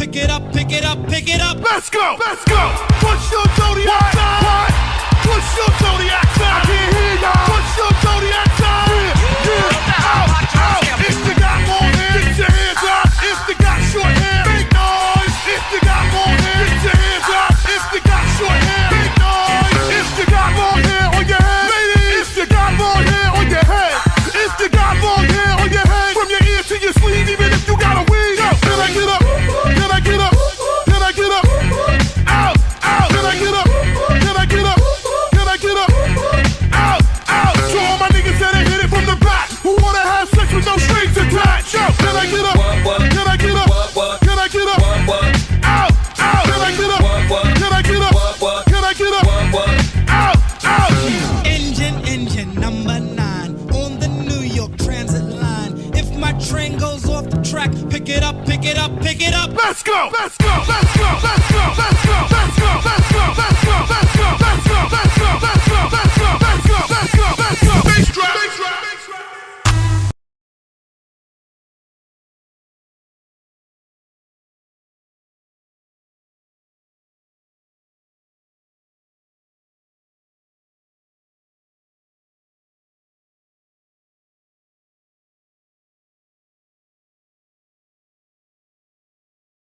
Pick it up, pick it up, pick it up. Let's go, let's go. What's your zodiac sign? What? What's your zodiac sign? I can't hear y'all. What's your zodiac sign? Yeah, out, out. If you got more hair, get your hands up. If you got short hair, make noise. If you got more hair, get your hands up. If you got short hair, make noise. If you got more hair on your head, ladies. If you got more hair on your head, if you got more hair on your head, from your ear to your sleeve, even if you got a wig. Can I get up? Can I get up? Can I get up? Out, out. Can I get up? Can I get up? Can I get up? Out, out. To all my niggas that ain't hit it from the back, who wanna have sex with no strings attached. Yo, can I get up? Can I get up? Can I get up? Out, out. Can I get up? Can I get up? Can I get up? Out, out. Engine number 9 on the New York Transit line. If my train goes off the track, pick it up, pick it up, pick it up. Let's go, let's go, let's go, let's go, let's go, let's go, let's go, let's go.